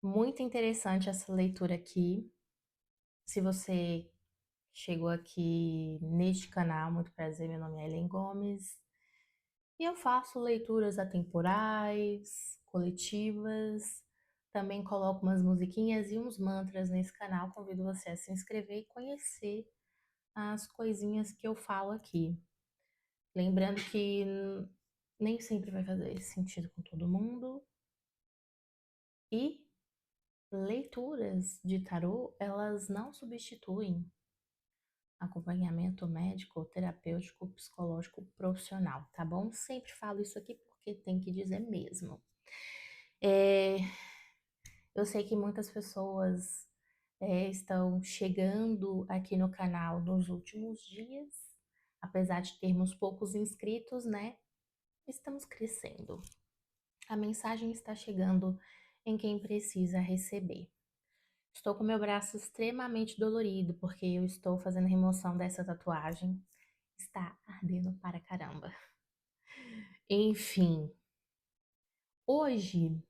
Muito interessante essa leitura aqui. Se você chegou aqui neste canal, muito prazer, meu nome é Ellen Gomes e eu faço leituras atemporais, coletivas, também coloco umas musiquinhas e uns mantras nesse canal. Convido você a se inscrever e conhecer as coisinhas que eu falo aqui. Lembrando que nem sempre vai fazer sentido com todo mundo e leituras de tarô, elas não substituem acompanhamento médico, terapêutico, psicológico, profissional, tá bom? Sempre falo isso aqui porque tem que dizer mesmo. É, eu sei que muitas pessoas estão chegando aqui no canal nos últimos dias, apesar de termos poucos inscritos, né? Estamos crescendo. A mensagem está chegando em quem precisa receber. Estou com meu braço extremamente dolorido porque eu estou fazendo remoção dessa tatuagem. Está ardendo para caramba. Enfim, hoje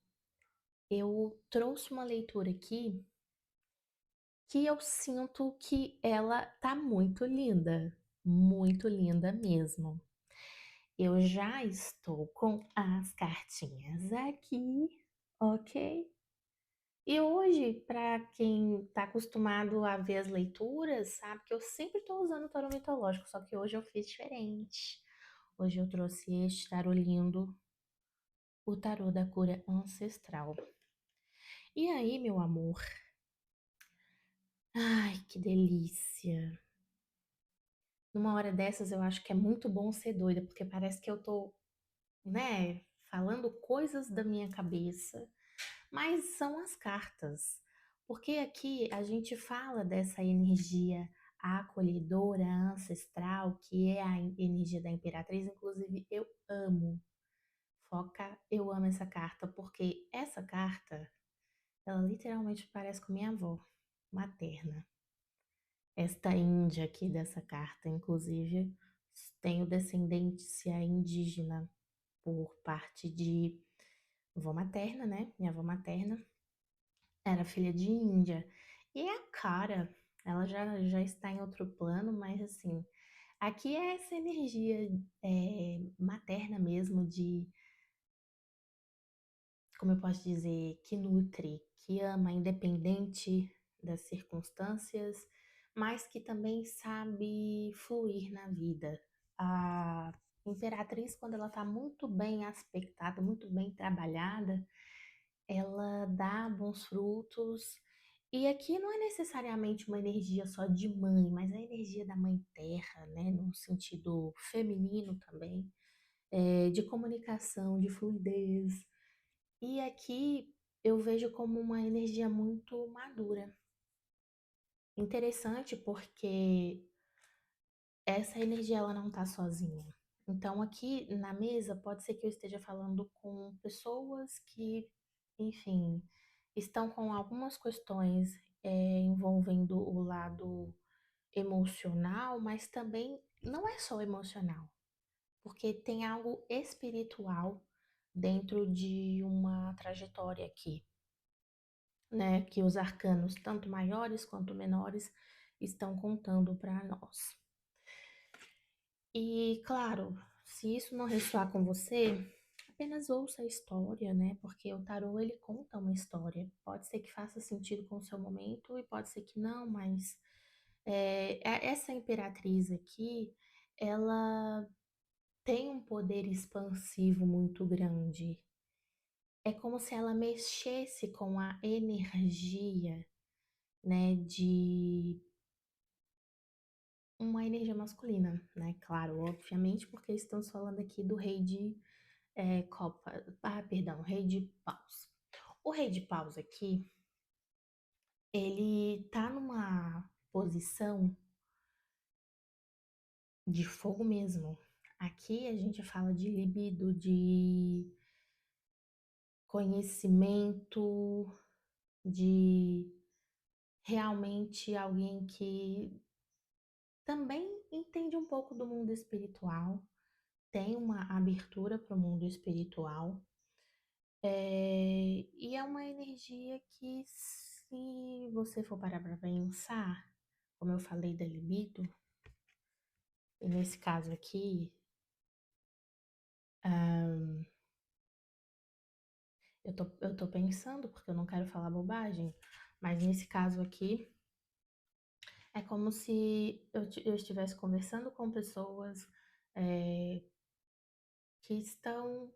eu trouxe uma leitura aqui que eu sinto que ela tá muito linda mesmo. Eu já estou com as cartinhas aqui, ok? E hoje, para quem está acostumado a ver as leituras, sabe que eu sempre estou usando o tarô mitológico, só que hoje eu fiz diferente. Hoje eu trouxe este tarô lindo, o tarô da cura ancestral. E aí, meu amor? Ai, que delícia! Numa hora dessas eu acho que é muito bom ser doida, porque parece que eu tô, né, falando coisas da minha cabeça, mas são as cartas. Porque aqui a gente fala dessa energia acolhedora, ancestral, que é a energia da Imperatriz. Inclusive, eu amo, foca, eu amo essa carta, porque essa carta, ela literalmente parece com minha avó materna. Esta Índia aqui dessa carta, inclusive, tenho descendência indígena por parte de avó materna, né? Minha avó materna era filha de Índia. E a cara, ela já está em outro plano, mas assim, aqui é essa energia materna mesmo, de, como eu posso dizer, que nutre, que ama, independente das circunstâncias, mas que também sabe fluir na vida. A Imperatriz, quando ela está muito bem aspectada, muito bem trabalhada, ela dá bons frutos. E aqui não é necessariamente uma energia só de mãe, mas a energia da mãe terra, né, no sentido feminino também, de comunicação, de fluidez. E aqui eu vejo como uma energia muito madura. Interessante porque essa energia ela não está sozinha. Então aqui na mesa pode ser que eu esteja falando com pessoas que, enfim, estão com algumas questões envolvendo o lado emocional, mas também não é só emocional, porque tem algo espiritual dentro de uma trajetória aqui, né? Que os arcanos, tanto maiores quanto menores, estão contando para nós. E claro, se isso não ressoar com você, apenas ouça a história, né? Porque o tarô ele conta uma história. Pode ser que faça sentido com o seu momento e pode ser que não, mas essa imperatriz aqui, ela tem um poder expansivo muito grande. É como se ela mexesse com a energia, né, de uma energia masculina, né? Claro, obviamente, porque estamos falando aqui do rei de Copa, perdão, rei de paus. O rei de paus aqui, ele tá numa posição de fogo mesmo. Aqui a gente fala de libido, de conhecimento, de realmente alguém que também entende um pouco do mundo espiritual, tem uma abertura para o mundo espiritual, e é uma energia energia que, se você for parar para pensar, como eu falei da libido, e nesse caso aqui, ahn, eu tô pensando, porque eu não quero falar bobagem, mas nesse caso aqui, é como se eu estivesse conversando com pessoas é, que estão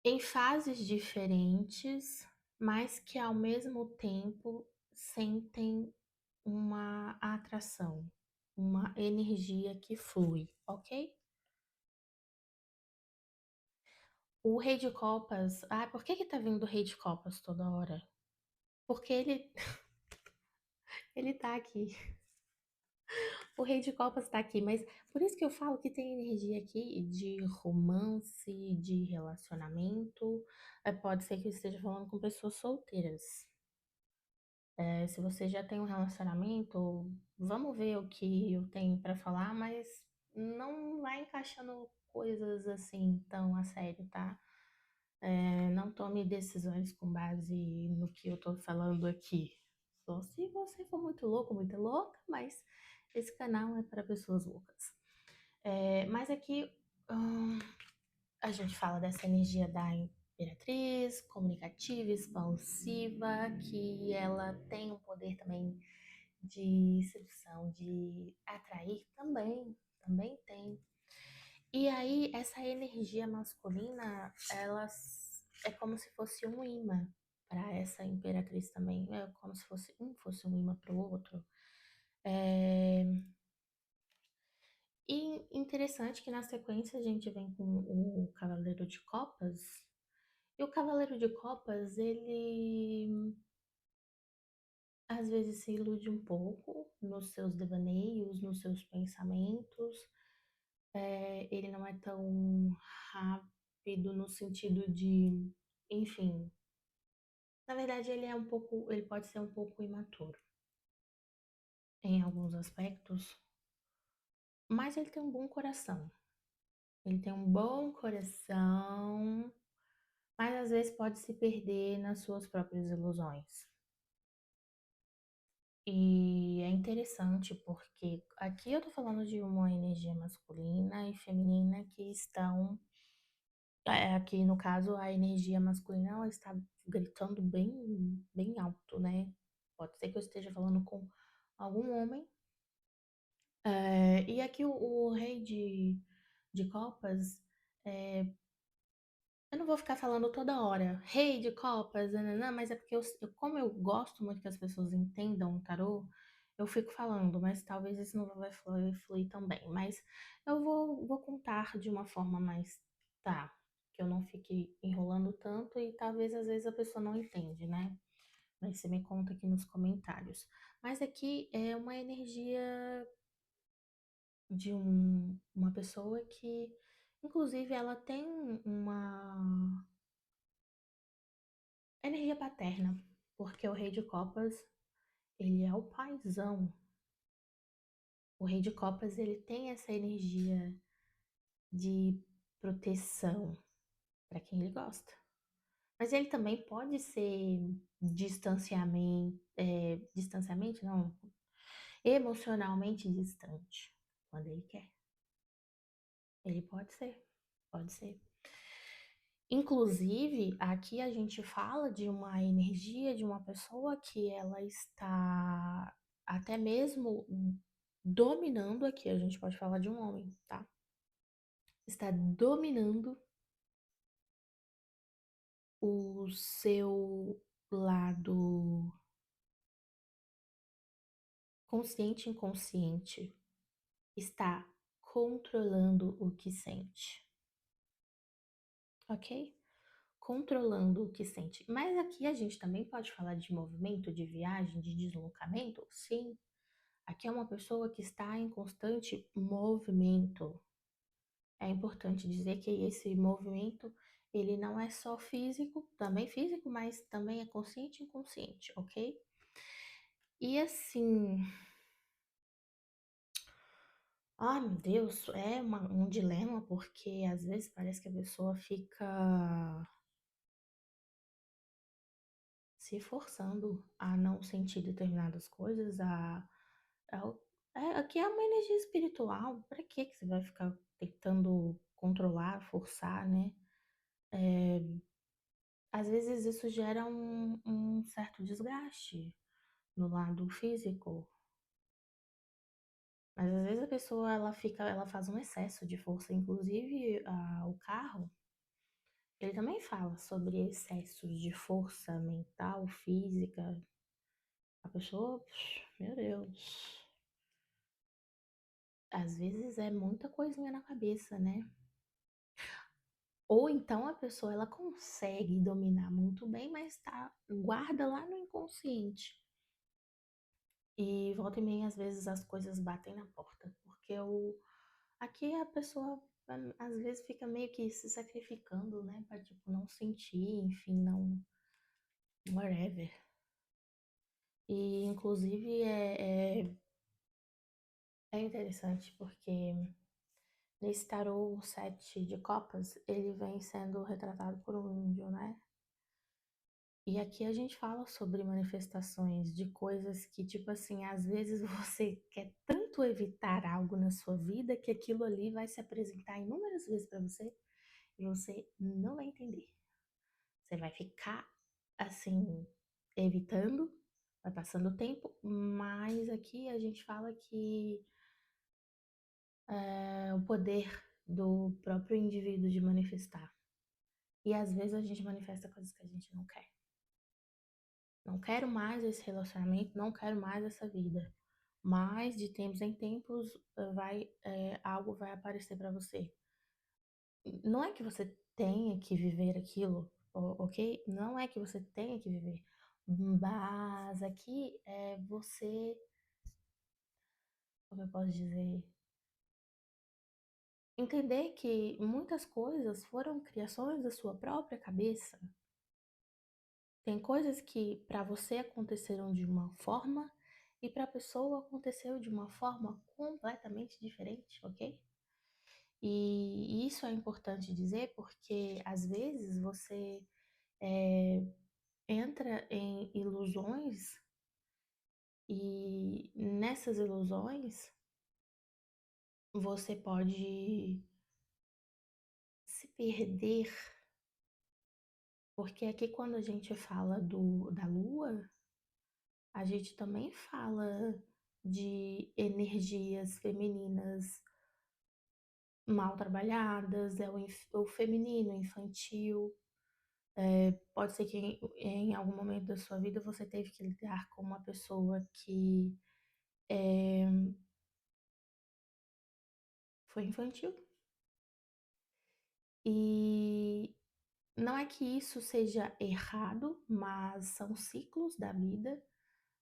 em fases diferentes, mas que ao mesmo tempo sentem uma atração, uma energia que flui, ok? O Rei de Copas, por que que tá vindo o Rei de Copas toda hora? Porque ele tá aqui. O Rei de Copas tá aqui, mas por isso que eu falo que tem energia aqui de romance, de relacionamento. Pode ser que eu esteja falando com pessoas solteiras. Se você já tem um relacionamento, vamos ver o que eu tenho pra falar, mas não vai encaixando coisas assim tão a sério, tá? Não tome decisões com base no que eu tô falando aqui. Só se você for muito louco, muito louca, mas esse canal é para pessoas loucas. Mas aqui a gente fala dessa energia da imperatriz, comunicativa, expansiva, que ela tem um poder também de sedução, de atrair também tem. E aí, essa energia masculina, ela é como se fosse um imã para essa imperatriz também. É como se fosse um imã para o outro. É... E interessante que na sequência a gente vem com o Cavaleiro de Copas. E o Cavaleiro de Copas, ele às vezes se ilude um pouco nos seus devaneios, nos seus pensamentos. Ele não é tão rápido no sentido de, enfim, na verdade ele pode ser um pouco imaturo em alguns aspectos, mas ele tem um bom coração. Ele tem um bom coração, mas às vezes pode se perder nas suas próprias ilusões. E é interessante porque aqui eu tô falando de uma energia masculina e feminina que estão. Aqui no caso a energia masculina ela está gritando bem alto, né? Pode ser que eu esteja falando com algum homem. E aqui o rei de copas, é, eu não vou ficar falando toda hora, rei de copas, nananã, mas é porque como eu gosto muito que as pessoas entendam o tarô, eu fico falando, mas talvez isso não vai fluir tão bem. Mas eu vou contar de uma forma mais, tá, que eu não fique enrolando tanto e talvez às vezes a pessoa não entende, né? Mas você me conta aqui nos comentários. Mas aqui é uma energia de uma pessoa que, inclusive, ela tem uma energia paterna, porque o Rei de Copas, ele é o paizão. O Rei de Copas, ele tem essa energia de proteção para quem ele gosta. Mas ele também pode ser distanciamento não, emocionalmente distante, quando ele quer. Ele pode ser. Inclusive, aqui a gente fala de uma energia de uma pessoa que ela está até mesmo dominando aqui, a gente pode falar de um homem, tá? Está dominando o seu lado consciente e inconsciente, está controlando o que sente, ok? Controlando o que sente. Mas aqui a gente também pode falar de movimento, de viagem, de deslocamento? Sim. Aqui é uma pessoa que está em constante movimento. É importante dizer que esse movimento, ele não é só físico, mas também é consciente e inconsciente, ok? E assim, meu Deus, é um dilema porque às vezes parece que a pessoa fica se forçando a não sentir determinadas coisas, a- aqui é uma energia espiritual. Para que que você vai ficar tentando controlar, forçar, né? É, às vezes isso gera um certo desgaste no lado físico, mas às vezes a pessoa ela faz um excesso de força, inclusive o carro, ele também fala sobre excessos de força mental, física. A pessoa, meu Deus, às vezes é muita coisinha na cabeça, né? Ou então a pessoa ela consegue dominar muito bem, mas guarda lá no inconsciente. E volta e meia, às vezes as coisas batem na porta, porque aqui a pessoa às vezes fica meio que se sacrificando, né, para tipo não sentir, enfim, não whatever. E inclusive é interessante porque nesse tarô, o sete de copas, ele vem sendo retratado por um índio, né? E aqui a gente fala sobre manifestações de coisas que, tipo assim, às vezes você quer tanto evitar algo na sua vida que aquilo ali vai se apresentar inúmeras vezes para você e você não vai entender. Você vai ficar, assim, evitando, vai passando o tempo, mas aqui a gente fala que é o poder do próprio indivíduo de manifestar. E às vezes a gente manifesta coisas que a gente não quer. Não quero mais esse relacionamento, não quero mais essa vida. Mas de tempos em tempos algo vai aparecer para você. Não é que você tenha que viver aquilo, ok? Não é que você tenha que viver. Mas aqui é você, como eu posso dizer, entender que muitas coisas foram criações da sua própria cabeça. Tem coisas que para você aconteceram de uma forma e para a pessoa aconteceu de uma forma completamente diferente, ok? E isso é importante dizer porque às vezes você é, entra em ilusões e nessas ilusões você pode se perder, porque aqui quando a gente fala da lua, a gente também fala de energias femininas mal trabalhadas, o feminino, infantil. Pode ser que em algum momento da sua vida você teve que lidar com uma pessoa que é, foi infantil. E não é que isso seja errado, mas são ciclos da vida.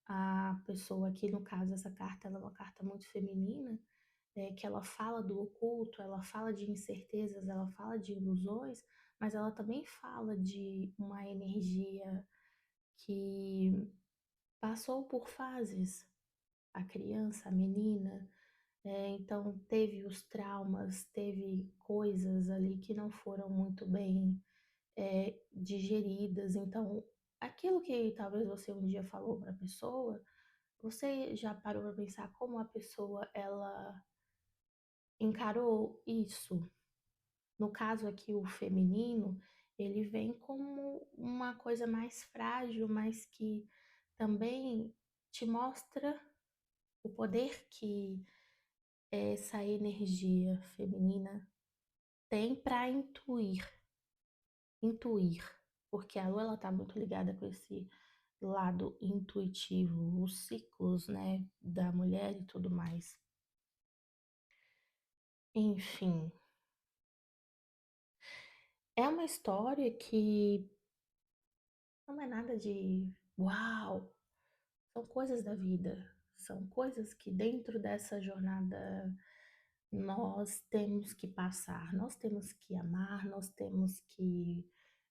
A pessoa aqui, no caso, essa carta, ela é uma carta muito feminina, que ela fala do oculto, ela fala de incertezas, ela fala de ilusões, mas ela também fala de uma energia que passou por fases, a criança, a menina, então teve os traumas, teve coisas ali que não foram muito bem digeridas. Então, aquilo que talvez você um dia falou para a pessoa, você já parou para pensar como a pessoa ela encarou isso? No caso aqui, o feminino, ele vem como uma coisa mais frágil, mas que também te mostra o poder que essa energia feminina tem para intuir, porque a lua ela tá muito ligada com esse lado intuitivo, os ciclos, né, da mulher e tudo mais. Enfim, é uma história que não é nada de uau, são coisas da vida, são coisas que dentro dessa jornada nós temos que passar, nós temos que amar, nós temos que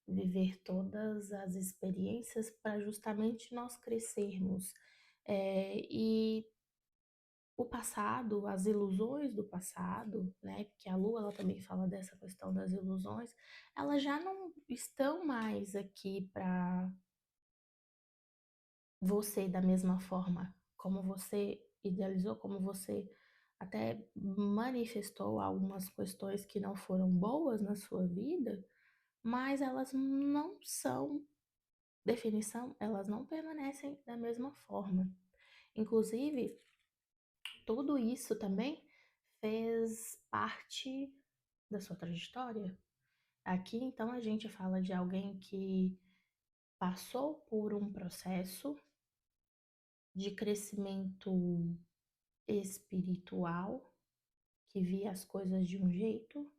viver todas as experiências para justamente nós crescermos. E o passado, as ilusões do passado, né? Porque a Lua ela também fala dessa questão das ilusões, elas já não estão mais aqui você da mesma forma como você idealizou, como você até manifestou algumas questões que não foram boas na sua vida, mas elas não são definição, elas não permanecem da mesma forma. Inclusive, tudo isso também fez parte da sua trajetória. Aqui, então, a gente fala de alguém que passou por um processo de crescimento espiritual, que via as coisas de um jeito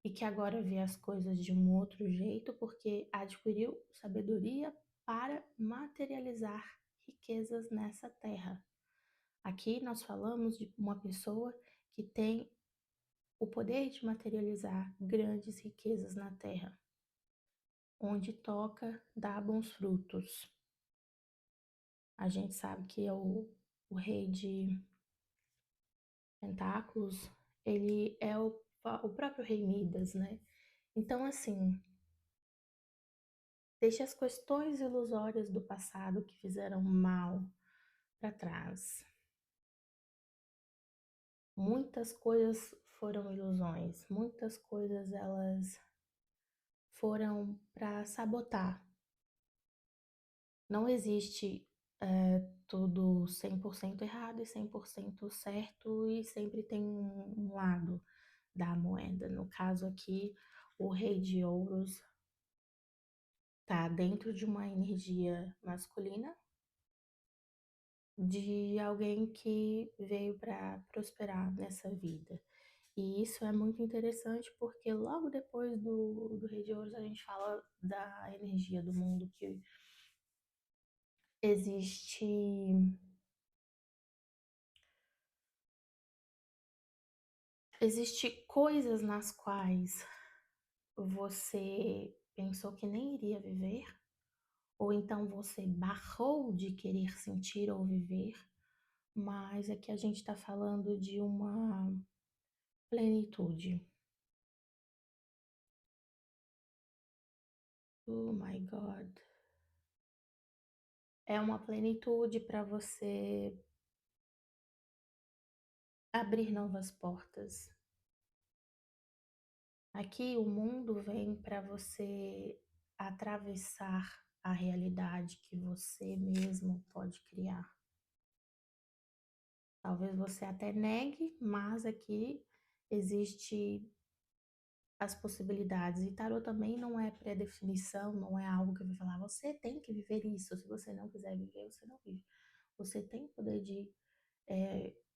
e que agora vê as coisas de um outro jeito, porque adquiriu sabedoria para materializar riquezas nessa terra. Aqui nós falamos de uma pessoa que tem o poder de materializar grandes riquezas na terra, onde toca, dá bons frutos. A gente sabe que é o rei de pentáculos, ele é o próprio rei Midas, né? Então, assim, deixe as questões ilusórias do passado que fizeram mal para trás. Muitas coisas foram ilusões, muitas coisas elas foram para sabotar. Não existe tudo 100% errado e 100% certo e sempre tem um lado da moeda. No caso aqui, o rei de ouros está dentro de uma energia masculina, de alguém que veio para prosperar nessa vida. E isso é muito interessante porque logo depois do Rei de Ouros a gente fala da energia do mundo, que existe, existe coisas nas quais você pensou que nem iria viver, ou então você barrou de querer sentir ou viver, mas aqui a gente está falando de uma plenitude. Oh my God. É uma plenitude para você abrir novas portas. Aqui o mundo vem para você atravessar a realidade que você mesmo pode criar. Talvez você até negue, mas aqui existe as possibilidades. E tarô também não é pré-definição, não é algo que eu vou falar, você tem que viver isso. Se você não quiser viver, você não vive. Você tem o poder de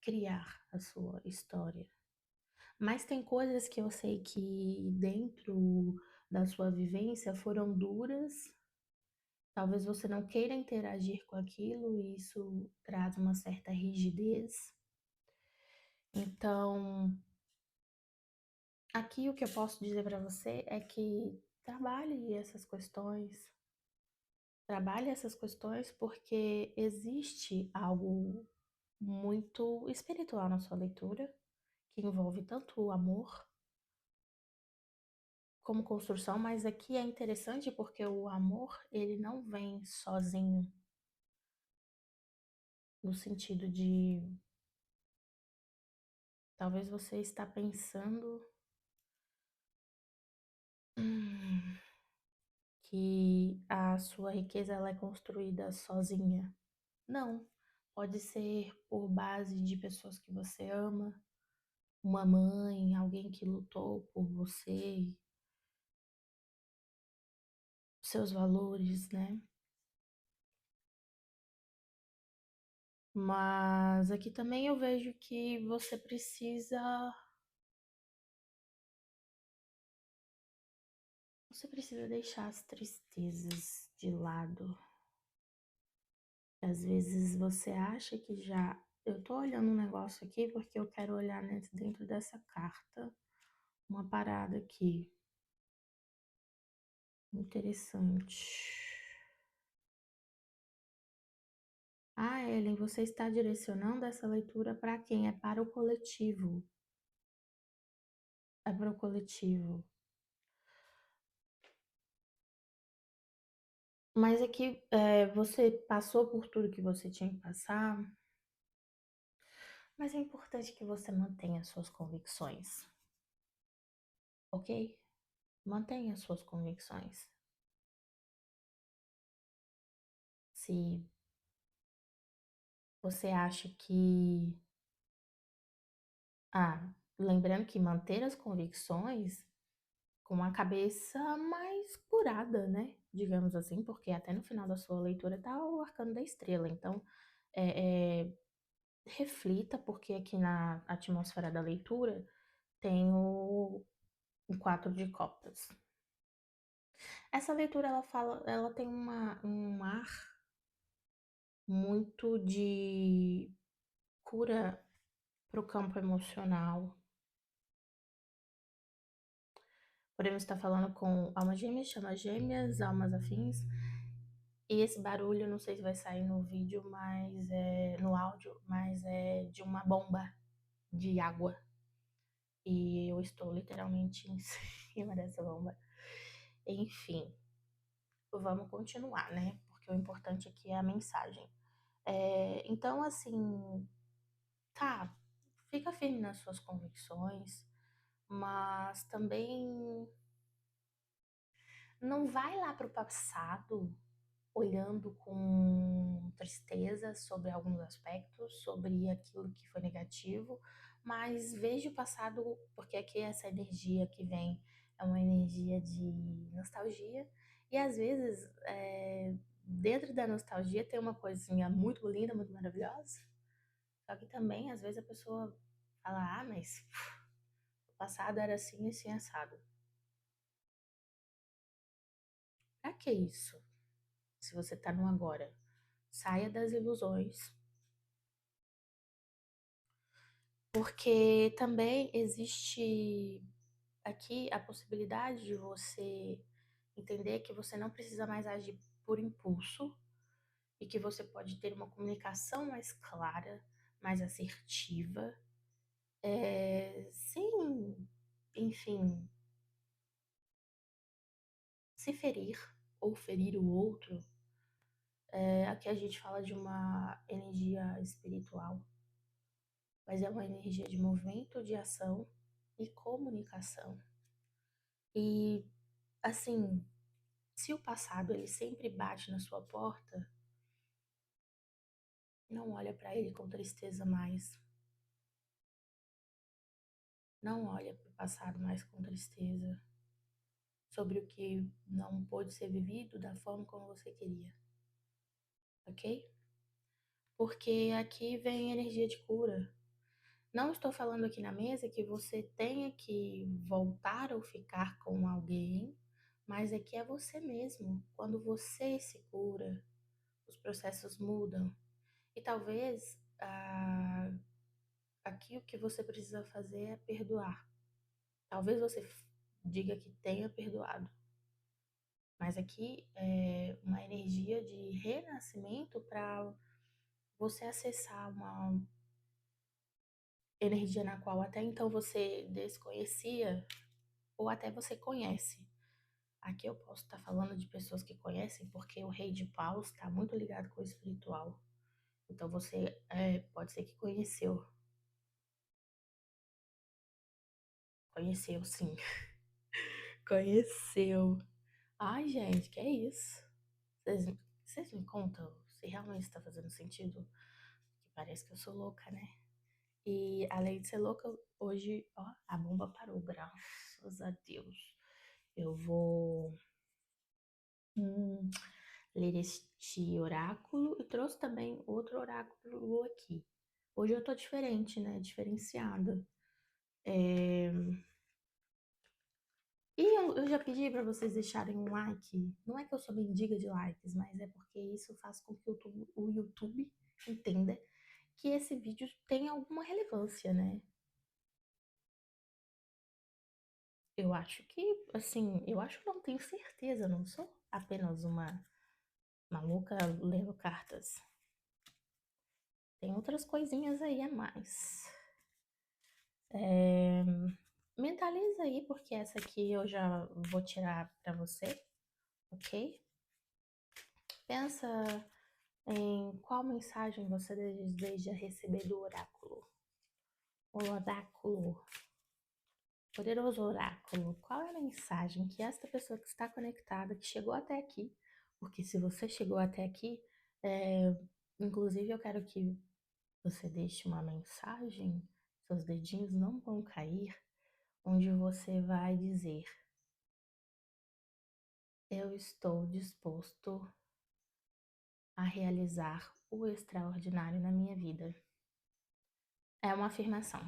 criar a sua história. Mas tem coisas que eu sei que dentro da sua vivência foram duras. Talvez você não queira interagir com aquilo e isso traz uma certa rigidez. Então, aqui o que eu posso dizer para você é que trabalhe essas questões porque existe algo muito espiritual na sua leitura, que envolve tanto o amor como construção, mas aqui é interessante porque o amor, ele não vem sozinho, no sentido de talvez você está pensando hum, que a sua riqueza ela é construída sozinha. Não, pode ser por base de pessoas que você ama, uma mãe, alguém que lutou por você, seus valores, né? Mas aqui também eu vejo que você precisa deixar as tristezas de lado. Às vezes você acha que já. Eu tô olhando um negócio aqui porque eu quero olhar dentro dessa carta uma parada aqui interessante. Ah, Ellen, você está direcionando essa leitura para quem? É para o coletivo. É para o coletivo. Mas é que você passou por tudo que você tinha que passar, mas é importante que você mantenha suas convicções, ok? Mantenha suas convicções. Se você acha que. Ah, lembrando que manter as convicções com a cabeça mais curada, né? Digamos assim, porque até no final da sua leitura tá o arcano da estrela. Então, é, reflita, porque aqui na atmosfera da leitura tem o quatro de copas. Essa leitura ela fala, ela tem um ar muito de cura para o campo emocional. Podemos estar falando com almas gêmeas, chamas gêmeas, almas afins. E esse barulho, não sei se vai sair no vídeo, mas no áudio, mas é de uma bomba de água. E eu estou literalmente em cima dessa bomba. Enfim, vamos continuar, né? Porque o importante aqui é a mensagem. Então, assim, tá, fica firme nas suas convicções, mas também não vai lá pro passado olhando com tristeza sobre alguns aspectos, sobre aquilo que foi negativo, mas veja o passado, porque aqui essa energia que vem é uma energia de nostalgia, e às vezes dentro da nostalgia tem uma coisinha muito linda, muito maravilhosa, só que também às vezes a pessoa fala, ah, mas o passado era assim, assim, assado. Pra que isso? Se você tá no agora, saia das ilusões. Porque também existe aqui a possibilidade de você entender que você não precisa mais agir por impulso e que você pode ter uma comunicação mais clara, mais assertiva, sem, enfim, se ferir ou ferir o outro. Aqui a gente fala de uma energia espiritual, mas é uma energia de movimento, de ação e comunicação. E assim, se o passado ele sempre bate na sua porta, não olha para ele com tristeza mais. Não olha para o passado mais com tristeza sobre o que não pôde ser vivido da forma como você queria, ok? Porque aqui vem energia de cura. Não estou falando aqui na mesa que você tenha que voltar ou ficar com alguém, mas é que é você mesmo. Quando você se cura, os processos mudam. E talvez aqui o que você precisa fazer é perdoar. Talvez você diga que tenha perdoado, mas aqui é uma energia de renascimento para você acessar uma energia na qual até então você desconhecia ou até você conhece. Aqui eu posso estar falando de pessoas que conhecem, porque o Rei de Paus está muito ligado com o espiritual. Então você pode ser que conheceu. Conheceu, sim. Conheceu. Ai, gente, que é isso? Vocês me contam se realmente está fazendo sentido? Que parece que eu sou louca, né? E além de ser louca, hoje, ó, a bomba parou, graças a Deus. Eu vou ler este oráculo e trouxe também outro oráculo aqui. Hoje eu tô diferente, né? Diferenciada. É, E eu já pedi para vocês deixarem um like. Não é que eu sou mendiga de likes, mas é porque isso faz com que o YouTube entenda que esse vídeo tem alguma relevância, né? Eu acho que, assim, eu acho que não tenho certeza, não sou apenas uma maluca lendo cartas. Tem outras coisinhas aí a mais. É, Mentaliza aí, porque essa aqui eu já vou tirar pra você, ok? Pensa em qual mensagem você deseja receber do oráculo. O oráculo, poderoso oráculo, qual é a mensagem que esta pessoa que está conectada, que chegou até aqui, porque se você chegou até aqui, inclusive eu quero que você deixe uma mensagem, seus dedinhos não vão cair, onde você vai dizer: eu estou disposto a realizar o extraordinário na minha vida. É uma afirmação.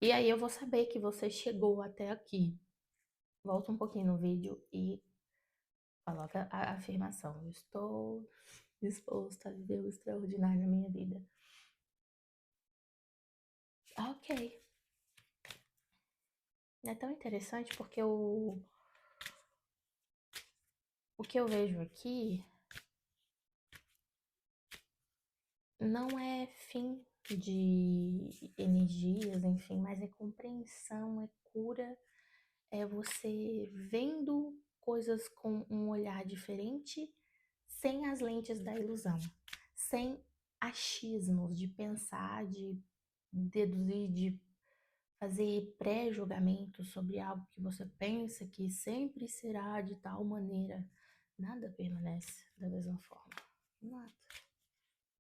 E aí eu vou saber que você chegou até aqui. Volta um pouquinho no vídeo e coloca a afirmação. Eu estou disposto a viver o extraordinário na minha vida. Ok. É tão interessante porque o que eu vejo aqui não é fim de energias, enfim, mas é compreensão, é cura, é você vendo coisas com um olhar diferente, sem as lentes da ilusão, sem achismos de pensar, de deduzir, de fazer pré-julgamento sobre algo que você pensa que sempre será de tal maneira. Nada permanece da mesma forma. Nada.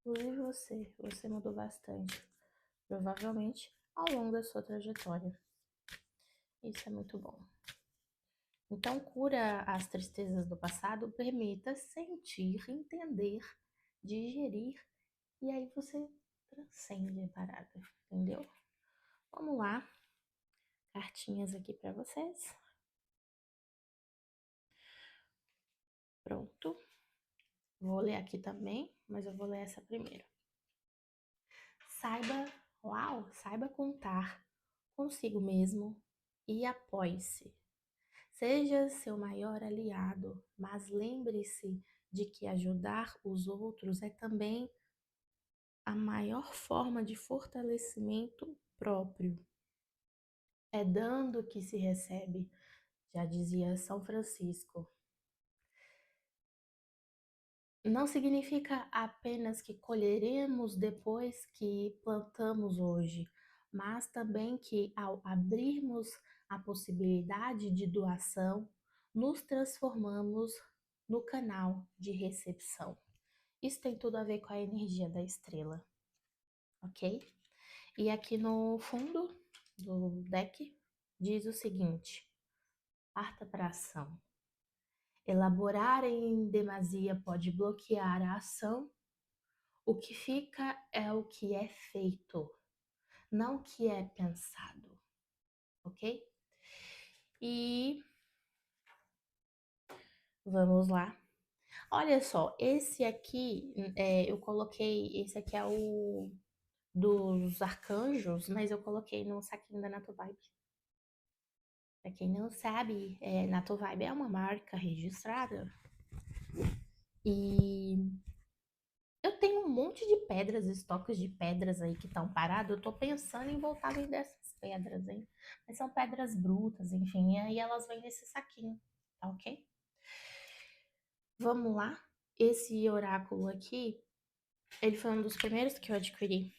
Inclusive você mudou bastante, provavelmente ao longo da sua trajetória. Isso é muito bom. Então, cura as tristezas do passado, permita sentir, entender, digerir, e aí você transcende a parada, entendeu? Vamos lá, cartinhas aqui para vocês. Pronto. Vou ler aqui também, mas eu vou ler essa primeiro. Saiba contar consigo mesmo e apoie-se. Seja seu maior aliado, mas lembre-se de que ajudar os outros é também a maior forma de fortalecimento próprio. É dando que se recebe, já dizia São Francisco. Não significa apenas que colheremos depois que plantamos hoje, mas também que ao abrirmos a possibilidade de doação, nos transformamos no canal de recepção. Isso tem tudo a ver com a energia da estrela, ok? E aqui no fundo do deck diz o seguinte: parta para ação. Elaborar em demasia pode bloquear a ação. O que fica é o que é feito, não o que é pensado, ok? E vamos lá. Olha só, esse aqui, eu coloquei, esse aqui é o dos arcanjos, mas eu coloquei no saquinho da Natovibe. Pra quem não sabe, Natovibe é uma marca registrada. E eu tenho um monte de pedras, estoques de pedras aí que estão parados. Eu tô pensando em voltar a vender essas pedras, hein? Mas são pedras brutas, enfim. E aí elas vêm nesse saquinho, tá ok? Vamos lá. Esse oráculo aqui, ele foi um dos primeiros que eu adquiri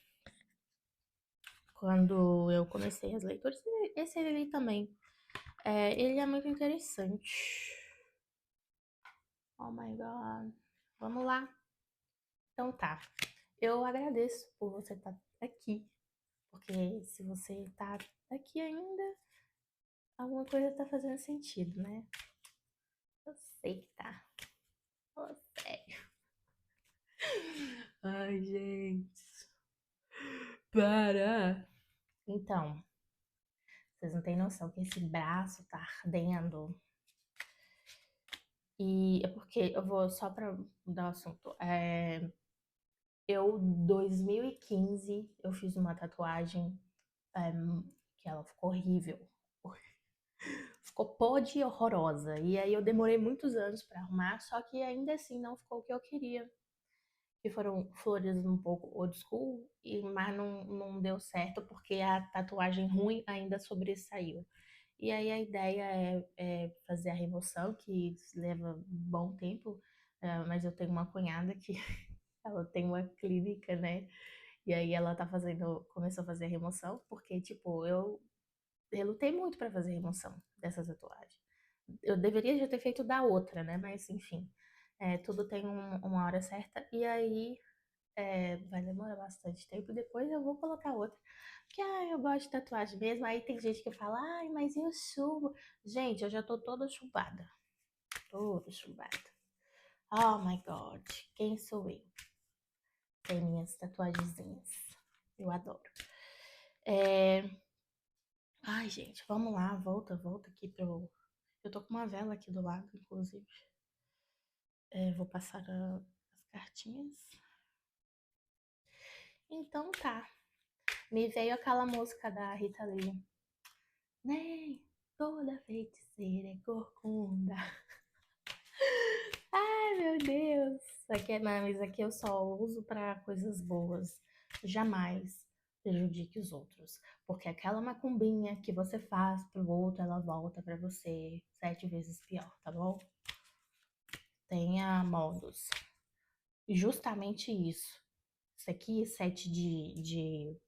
quando eu comecei as leituras. Esse ali também. Ele é muito interessante. Oh my God. Vamos lá. Então tá. Eu agradeço por você estar aqui. Porque se você tá aqui ainda, alguma coisa tá fazendo sentido, né? Eu sei que tá. Fala sério. Ai, gente. Para. Então, vocês não têm noção que esse braço tá ardendo. E é porque eu vou só pra mudar o assunto. 2015, eu fiz uma tatuagem é, que ela ficou horrível. Ficou podre e horrorosa. E aí eu demorei muitos anos pra arrumar, só que ainda assim não ficou o que eu queria. Que foram flores um pouco old school, mas não deu certo porque a tatuagem ruim ainda sobressaiu. E aí a ideia é fazer a remoção, que leva um bom tempo, mas eu tenho uma cunhada que ela tem uma clínica, né? E aí ela começou a fazer a remoção, porque, tipo, eu lutei muito pra fazer a remoção dessa tatuagem. Eu deveria já ter feito da outra, né? Mas, enfim, tudo tem uma hora certa. E aí vai demorar bastante tempo. Depois eu vou colocar outra. Porque, eu gosto de tatuagem mesmo. Aí tem gente que fala, ai, mas e o chumbo? Gente, eu já tô toda chumbada. Toda chumbada. Oh my God. Quem sou eu? Tem minhas tatuagenzinhas. Eu adoro. É... Ai, gente, vamos lá. Volta aqui pro... Eu tô com uma vela aqui do lado, inclusive. Vou passar as cartinhas. Então tá. Me veio aquela música da Rita Lee. Nem toda feiticeira é corcunda. Ai, meu Deus. Isso aqui eu só uso pra coisas boas. Jamais prejudique os outros. Porque aquela macumbinha que você faz pro outro, ela volta pra você 7 vezes pior, tá bom? Tenha modos. Justamente isso. Isso aqui, 7 de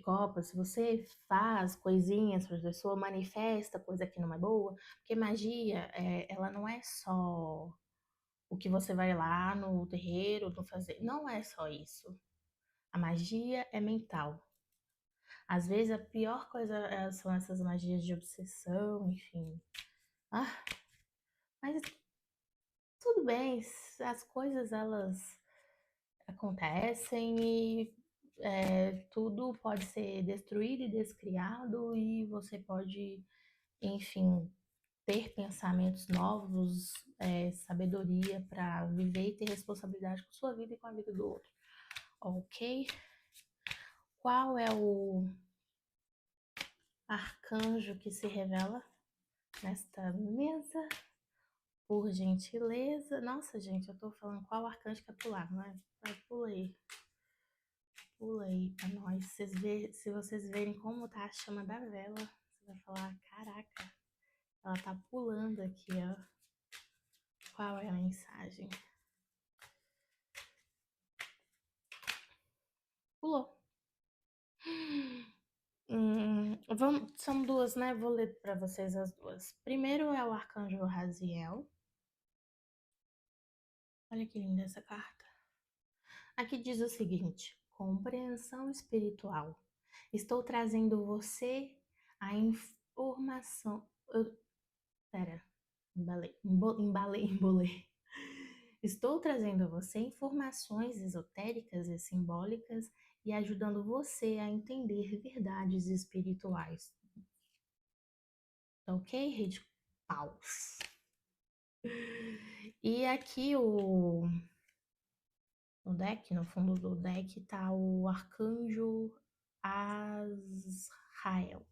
copas, se você faz coisinhas para a pessoa, manifesta coisa que não é boa, porque magia, ela não é só o que você vai lá no terreiro, no fazer, não é só isso. A magia é mental. Às vezes a pior coisa são essas magias de obsessão, enfim. Ah, mas tudo bem, as coisas elas acontecem e tudo pode ser destruído e descriado e você pode, enfim, ter pensamentos novos, sabedoria para viver e ter responsabilidade com sua vida e com a vida do outro. Ok? Qual é o arcanjo que se revela nesta mesa? Por gentileza. Nossa, gente, eu tô falando qual arcanjo quer pular, não é? Vai, pula aí pra nós. Se vocês verem como tá a chama da vela, você vai falar: caraca, ela tá pulando aqui, ó. Qual é a mensagem? Pulou. São duas, né? Vou ler para vocês as duas. Primeiro é o arcanjo Raziel. Olha que linda essa carta. Aqui diz o seguinte: compreensão espiritual. Estou trazendo você a informação. Pera, embolei. Estou trazendo a você informações esotéricas e simbólicas e ajudando você a entender verdades espirituais. Tá ok, Rede Paus? E aqui no deck, no fundo do deck, tá o arcanjo Azrael,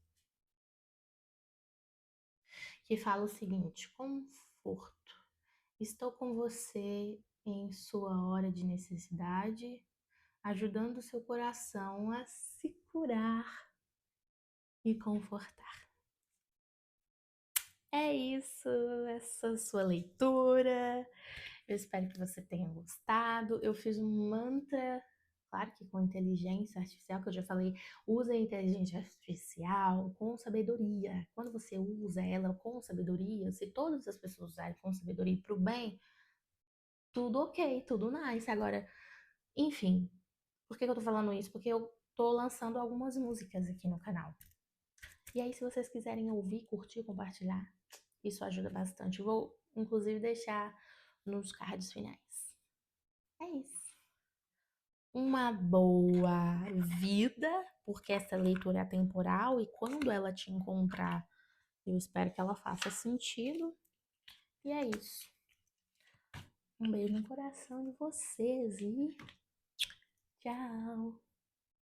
que fala o seguinte: conforto. Estou com você em sua hora de necessidade, ajudando seu coração a se curar e confortar. É isso, essa sua leitura. Eu espero que você tenha gostado. Eu fiz um mantra, claro que com inteligência artificial, que eu já falei, use a inteligência artificial com sabedoria. Quando você usa ela com sabedoria, se todas as pessoas usarem com sabedoria para o bem, tudo ok, tudo nice. Agora, enfim, por que eu tô falando isso? Porque eu tô lançando algumas músicas aqui no canal. E aí, se vocês quiserem ouvir, curtir, compartilhar, isso ajuda bastante. Vou, inclusive, deixar nos cards finais. É isso. Uma boa vida, porque essa leitura é atemporal e quando ela te encontrar, eu espero que ela faça sentido. E é isso. Um beijo no coração de vocês e tchau!